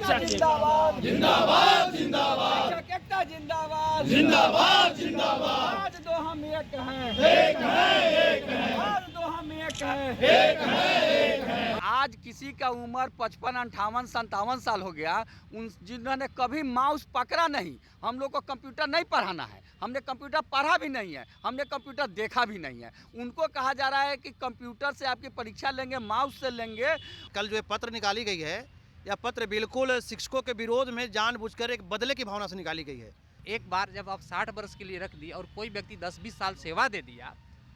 एकता जिंदाबाद जिंदाबाद जिंदाबाद शिक्षक एकता जिंदाबाद जिंदाबाद जिंदाबाद आज दो हम एक हैं एक है आज दो हम एक हैं एक है आज किसी का उम्र 55, 58, 57 साल हो गया, उन जिन्होंने कभी माउस पकड़ा नहीं, हम लोग को कंप्यूटर नहीं पढ़ाना है, हमने कंप्यूटर पढ़ा भी नहीं है, हमने कंप्यूटर देखा भी नहीं है, उनको कहा जा रहा है कि कंप्यूटर से आपकी परीक्षा लेंगे, माउस से लेंगे। कल जो पत्र निकाली गई है, यह पत्र बिल्कुल शिक्षकों के विरोध में जानबूझकर एक बदले की भावना से निकाली गई है। एक बार जब आप 60 वर्ष के लिए रख दी और कोई व्यक्ति 10-20 साल सेवा दे दिया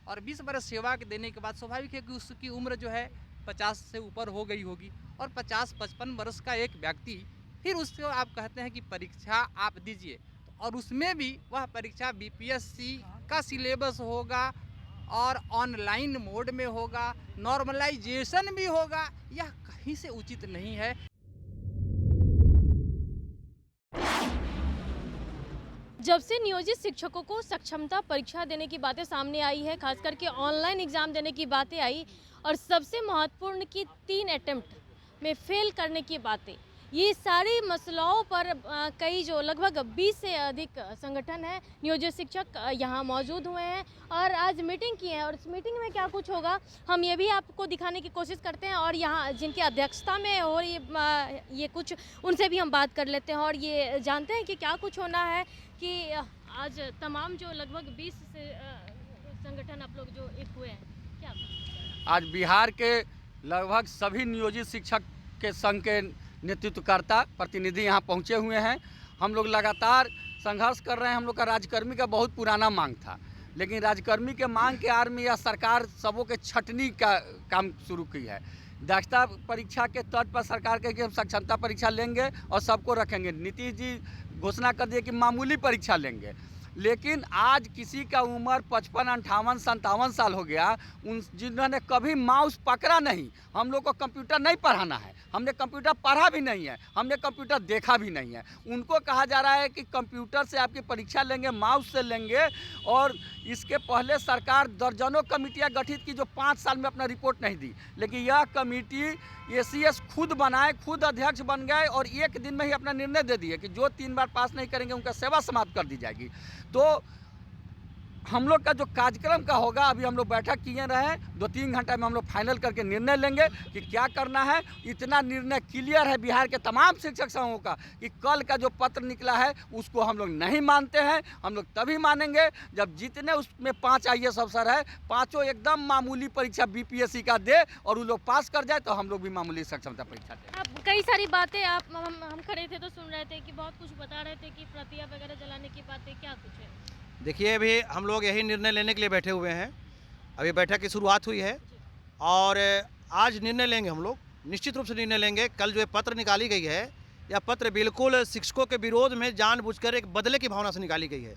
और 20 वर्ष सेवा के देने के बाद स्वाभाविक है कि उसकी उम्र जो है 50 से ऊपर हो गई होगी और 50-55 वर्ष का एक व्यक्ति फिर उसको आप कहते हैं कि परीक्षा आप दीजिए, और उसमें भी वह परीक्षा बीपीएससी का सिलेबस होगा और ऑनलाइन मोड में होगा, नॉर्मलाइजेशन भी होगा, यह कहीं से उचित नहीं है। जब से नियोजित शिक्षकों को सक्षमता परीक्षा देने की बातें सामने आई है, खास करके ऑनलाइन एग्ज़ाम देने की बातें आई और सबसे महत्वपूर्ण की 3 अटेम्प्ट में फेल करने की बातें, ये सारी मसलों पर कई जो लगभग 20 से अधिक संगठन है, नियोजित शिक्षक यहाँ मौजूद हुए हैं और आज मीटिंग की है। और इस मीटिंग में क्या कुछ होगा हम ये भी आपको दिखाने की कोशिश करते हैं और यहाँ जिनकी अध्यक्षता में हो ये कुछ उनसे भी हम बात कर लेते हैं और ये जानते हैं कि क्या कुछ होना है कि आज तमाम जो लगभग 20 से संगठन आप लोग जो एक हुए हैं, क्या आज बिहार के लगभग सभी नियोजित शिक्षक के संघ के नेतृत्वकर्ता प्रतिनिधि यहाँ पहुँचे हुए हैं। हम लोग लगातार संघर्ष कर रहे हैं। हम लोग का राज्यकर्मी का बहुत पुराना मांग था, लेकिन राज्यकर्मी के मांग के आड़ में यह सरकार सबों के छटनी का काम शुरू की है। दक्षता परीक्षा के तर्ज पर सरकार कहे कि हम सक्षमता परीक्षा लेंगे और सबको रखेंगे। नीतीश जी घोषणा कर दिए कि मामूली परीक्षा लेंगे, लेकिन आज किसी का उम्र 55, 58, 57 साल हो गया, उन जिन्होंने कभी माउस पकड़ा नहीं, हम लोग को कंप्यूटर नहीं पढ़ाना है, हमने कंप्यूटर पढ़ा भी नहीं है, हमने कंप्यूटर देखा भी नहीं है, उनको कहा जा रहा है कि कंप्यूटर से आपकी परीक्षा लेंगे, माउस से लेंगे। और इसके पहले सरकार दर्जनों कमेटियां गठित की जो 5 साल में अपना रिपोर्ट नहीं दी, लेकिन यह कमेटी एसीएस खुद बनाए, खुद अध्यक्ष बन गए और एक दिन में ही अपना निर्णय दे दिए कि जो 3 बार पास नहीं करेंगे उनका सेवा समाप्त कर दी जाएगी। तो हम लोग का जो कार्यक्रम का होगा, अभी हम लोग बैठक किए रहे, 2-3 घंटे में हम लोग फाइनल करके निर्णय लेंगे कि क्या करना है। इतना निर्णय क्लियर है बिहार के तमाम शिक्षक संघों का कि कल का जो पत्र निकला है उसको हम लोग नहीं मानते हैं। हम लोग तभी मानेंगे जब जितने उसमें 5 IAS अफसर है, 5 एकदम मामूली परीक्षा बीपीएससी का दे और वो लोग पास कर जाए तो हम लोग भी मामूली सक्षमता परीक्षा दें। आप कई सारी बातें हम खड़े थे तो सुन रहे थे कि बहुत कुछ बता रहे थे कि प्रतिया वगैरह जलाने की बातें, क्या कुछ है? देखिए, अभी हम लोग यही निर्णय लेने के लिए बैठे हुए हैं। अभी बैठक की शुरुआत हुई है और आज निर्णय लेंगे। हम लोग निश्चित रूप से निर्णय लेंगे। कल जो पत्र निकाली गई है, यह पत्र बिल्कुल शिक्षकों के विरोध में जानबूझकर एक बदले की भावना से निकाली गई है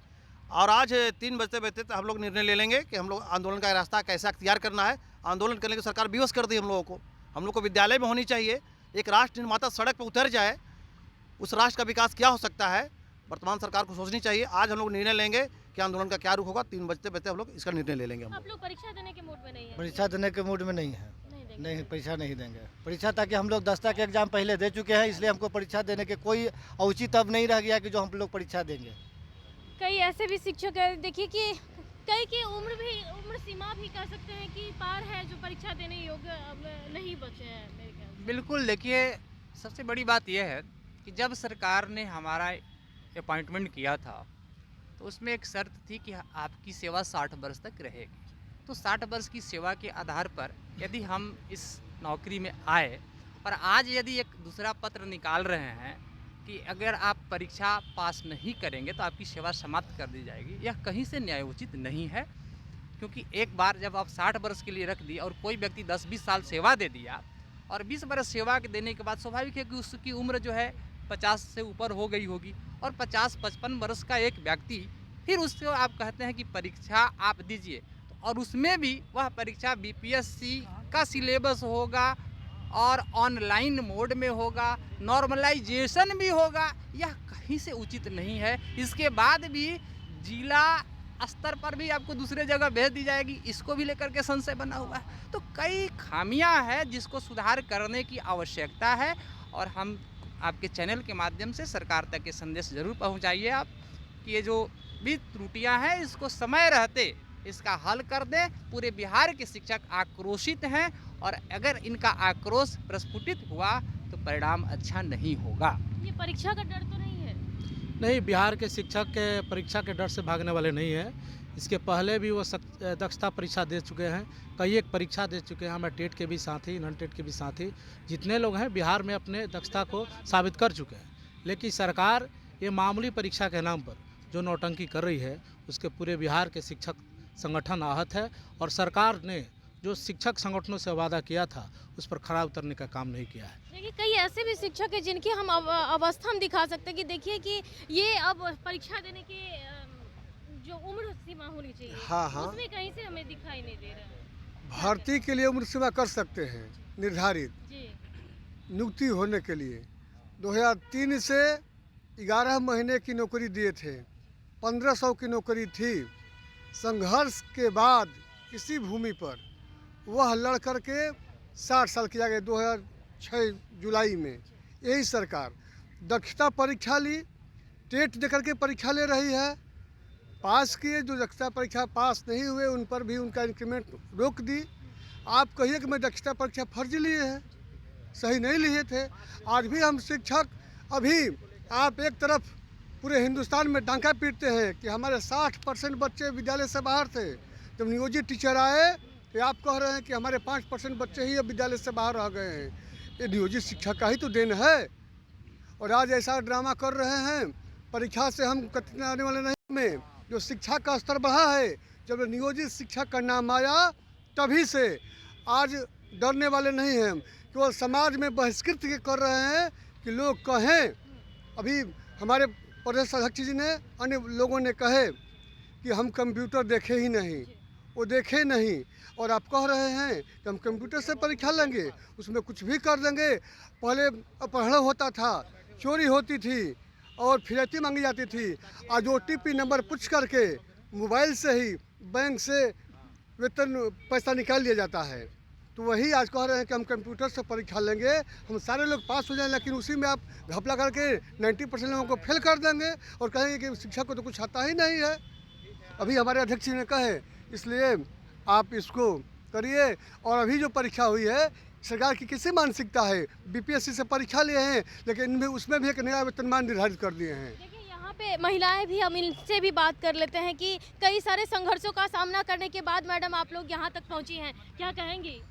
और आज 3 बजते हम लोग निर्णय ले लेंगे कि हम लोग आंदोलन का रास्ता कैसे अख्तियार करना है। आंदोलन करने की सरकार विवश कर दी हम लोगों को। हम लोग को विद्यालय में होनी चाहिए। एक राष्ट्र निर्माता सड़क पर उतर जाए, उस राष्ट्र का विकास क्या हो सकता है, वर्तमान सरकार को सोचनी चाहिए। आज हम लोग निर्णय लेंगे कि आंदोलन का क्या रुख होगा। 3 बजते हम लोग इसका निर्णय ले लेंगे। आप लोग परीक्षा देने के मूड में नहीं है? परीक्षा देने के मूड में नहीं है। नहीं, परीक्षा नहीं देंगे। परीक्षा ताकि हम लोग दस्ता के एग्जाम पहले दे चुके हैं, इसलिए हमको परीक्षा देने के कोई औचित्य अब नहीं रह गया कि जो हम लोग परीक्षा देंगे। कई ऐसे भी शिक्षक है, देखिए कि कई की उम्र सीमा भी कह सकते हैं कि पार है, जो परीक्षा देने योग्य अब नहीं बचे हैं मेरे ख्याल से। बिल्कुल, देखिए सबसे बड़ी बात यह है कि जब सरकार ने हमारा अपॉइंटमेंट किया था तो उसमें एक शर्त थी कि आपकी सेवा 60 वर्ष तक रहेगी। तो 60 वर्ष की सेवा के आधार पर यदि हम इस नौकरी में आए और आज यदि एक दूसरा पत्र निकाल रहे हैं कि अगर आप परीक्षा पास नहीं करेंगे तो आपकी सेवा समाप्त कर दी जाएगी, यह कहीं से न्यायोचित नहीं है। क्योंकि एक बार जब आप 60 वर्ष के लिए रख दी और कोई व्यक्ति 10-20 साल सेवा दे दिया और 20 वर्ष सेवा के देने के बाद स्वाभाविक है कि उसकी उम्र जो है 50 से ऊपर हो गई होगी और 50-55 वर्ष का एक व्यक्ति फिर उसको आप कहते हैं कि परीक्षा आप दीजिए, और उसमें भी वह परीक्षा बीपीएससी का सिलेबस होगा और ऑनलाइन मोड में होगा, नॉर्मलाइजेशन भी होगा, यह कहीं से उचित नहीं है। इसके बाद भी जिला स्तर पर भी आपको दूसरे जगह भेज दी जाएगी, इसको भी लेकर के संशय बना हुआ है। तो कई खामियां हैं जिसको सुधार करने की आवश्यकता है और हम आपके चैनल के माध्यम से सरकार तक ये संदेश जरूर पहुंचाइए आप कि ये जो भी त्रुटियां हैं इसको समय रहते इसका हल कर दें। पूरे बिहार के शिक्षक आक्रोशित हैं और अगर इनका आक्रोश प्रस्फुटित हुआ तो परिणाम अच्छा नहीं होगा। ये परीक्षा का डर तो नहीं है? नहीं, बिहार के शिक्षक के परीक्षा के डर से भागने वाले नहीं हैं। इसके पहले भी वो दक्षता परीक्षा दे चुके हैं, कई एक परीक्षा दे चुके हैं। हमारे टेट के भी साथी, नॉन टेट के भी साथी, जितने लोग हैं बिहार में अपने दक्षता को साबित कर चुके हैं। लेकिन सरकार ये मामूली परीक्षा के नाम पर जो नौटंकी कर रही है उसके पूरे बिहार के शिक्षक संगठन आहत है और सरकार ने जो शिक्षक संगठनों से वादा किया था उस पर खरा उतरने का काम नहीं किया है। देखिए कई ऐसे भी शिक्षक हैं जिनकी हम अवस्था हम दिखा सकते हैं कि देखिए कि ये अब परीक्षा देने की जो उम्र सीमा होनी चाहिए, हाँ, उसमें कहीं से हमें दिखाई नहीं दे रहा है। भर्ती के लिए उम्र सीमा कर सकते हैं निर्धारित जी, नियुक्ति होने के लिए। 2003 से 11 महीने की नौकरी दिए थे, 1500 की नौकरी थी। संघर्ष के बाद इसी भूमि पर वह लड़ करके 60 साल किया गया 2006 जुलाई में। यही सरकार दक्षता परीक्षा ली, टेट दे करके परीक्षा ले रही है। पास किए, जो दक्षता परीक्षा पास नहीं हुए उन पर भी उनका इंक्रीमेंट रोक दी। आप कहिए कि मैं दक्षता परीक्षा फर्जी लिए हैं, सही नहीं लिए थे। आज भी हम शिक्षक अभी आप एक तरफ पूरे हिंदुस्तान में डांका पीटते हैं कि हमारे 60% बच्चे विद्यालय से बाहर थे। जब नियोजित टीचर आए तो आप कह रहे हैं कि हमारे 5% बच्चे ही अब विद्यालय से बाहर रह गए हैं। ये नियोजित शिक्षा का ही तो देन है। और आज ऐसा ड्रामा कर रहे हैं, परीक्षा से हम कतने आने वाले नहीं में। जो शिक्षा का स्तर बढ़ा है, जब नियोजित शिक्षा का नाम आया तभी से आज डरने वाले नहीं हैं। केवल समाज में बहिष्कृत कर रहे हैं कि लोग कहें। अभी हमारे प्रदेश अध्यक्ष जी ने, अन्य लोगों ने कहे कि हम कंप्यूटर देखे ही नहीं, वो देखे नहीं। और आप कह रहे हैं कि हम कंप्यूटर से परीक्षा लेंगे, उसमें कुछ भी कर देंगे। पहले अपहरण होता था, चोरी होती थी और फिरौती मांगी जाती थी। आज OTP नंबर पूछ करके मोबाइल से ही बैंक से वेतन पैसा निकाल लिया जाता है। तो वही आज कह रहे हैं कि हम कंप्यूटर से परीक्षा लेंगे, हम सारे लोग पास हो जाएं, लेकिन उसी में आप घपला करके 90% लोगों को फेल कर देंगे और कहेंगे कि शिक्षा को तो कुछ आता ही नहीं है। अभी हमारे अध्यक्ष जी ने कहे, इसलिए आप इसको करिए। और अभी जो परीक्षा हुई है, सरकार की किसी मानसिकता है, BPSC से परीक्षा लिए हैं लेकिन इनमें उसमें भी एक नया वेतनमान निर्धारित कर दिए हैं। देखिए यहाँ पे महिलाएं भी, हम इनसे भी बात कर लेते हैं कि कई सारे संघर्षों का सामना करने के बाद मैडम आप लोग यहाँ तक पहुँची हैं, क्या कहेंगी?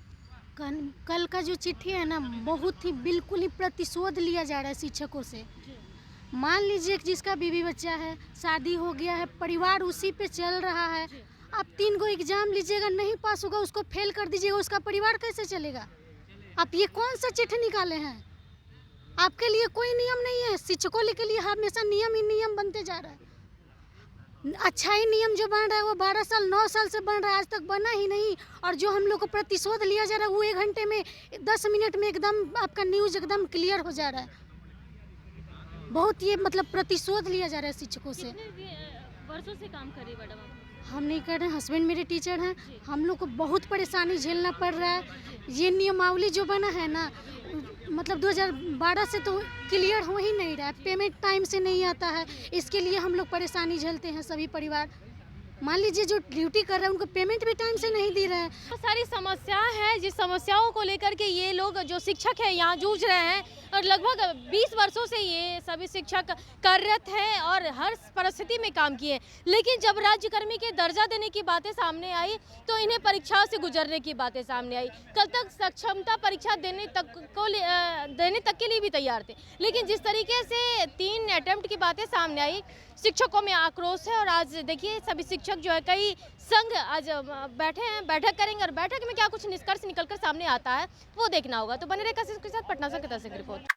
कल का जो चिट्ठी है ना, बहुत ही बिल्कुल ही प्रतिशोध लिया जा रहा है शिक्षकों से। मान लीजिए जिसका बीवी बच्चा है, शादी हो गया है, परिवार उसी पे चल रहा है। आप 3 गो एग्जाम लीजिएगा, नहीं पास होगा, उसको फेल कर दीजिएगा, उसका परिवार कैसे चलेगा? आप ये कौन सा चिट्ठी निकाले हैं? आपके लिए कोई नियम नहीं है, शिक्षकों के लिए हमेशा नियम ही नियम बनते जा रहा है। अच्छा ही नियम जो बन रहा है वो 12 साल 9 साल से बन रहा है, आज तक बना ही नहीं। और जो हम लोग को प्रतिशोध लिया जा रहा है वो 1 घंटे में 10 मिनट में एकदम आपका न्यूज़ एकदम क्लियर हो जा रहा है। बहुत ये मतलब प्रतिशोध लिया जा रहा है शिक्षकों से। वर्षों से काम कर रही मैडम आप? हम नहीं कर रहे हैं, हस्बैंड मेरे टीचर हैं। हम लोग को बहुत परेशानी झेलना पड़ रहा है। ये नियमावली जो बना है ना, मतलब 2012 से तो क्लियर हो ही नहीं रहा है। पेमेंट टाइम से नहीं आता है, इसके लिए हम लोग परेशानी झेलते हैं सभी परिवार। मान लीजिए जो ड्यूटी कर रहे हैं उनको पेमेंट भी टाइम से नहीं दे रहे हैं। बहुत सारी समस्याएं हैं, जिस समस्याओं को लेकर के ये लोग जो शिक्षक हैं यहाँ जूझ रहे हैं और लगभग 20 वर्षों से ये सभी शिक्षक कार्यरत हैं और हर परिस्थिति में काम किए। लेकिन जब राज्यकर्मी के दर्जा देने की बातें सामने आई तो इन्हें परीक्षाओं से गुजरने की बातें सामने आई। कल तक सक्षमता परीक्षा देने तक के लिए भी तैयार थे, लेकिन जिस तरीके से 3 अटेम्प्ट की बातें सामने आई, शिक्षकों में आक्रोश है। और आज देखिए सभी शिक्षक जो है, कई संघ आज बैठे हैं, बैठक करेंगे और बैठक में क्या कुछ निष्कर्ष निकलकर सामने आता है वो देखना होगा। तो बने रहे के साथ पटना से रिपोर्ट।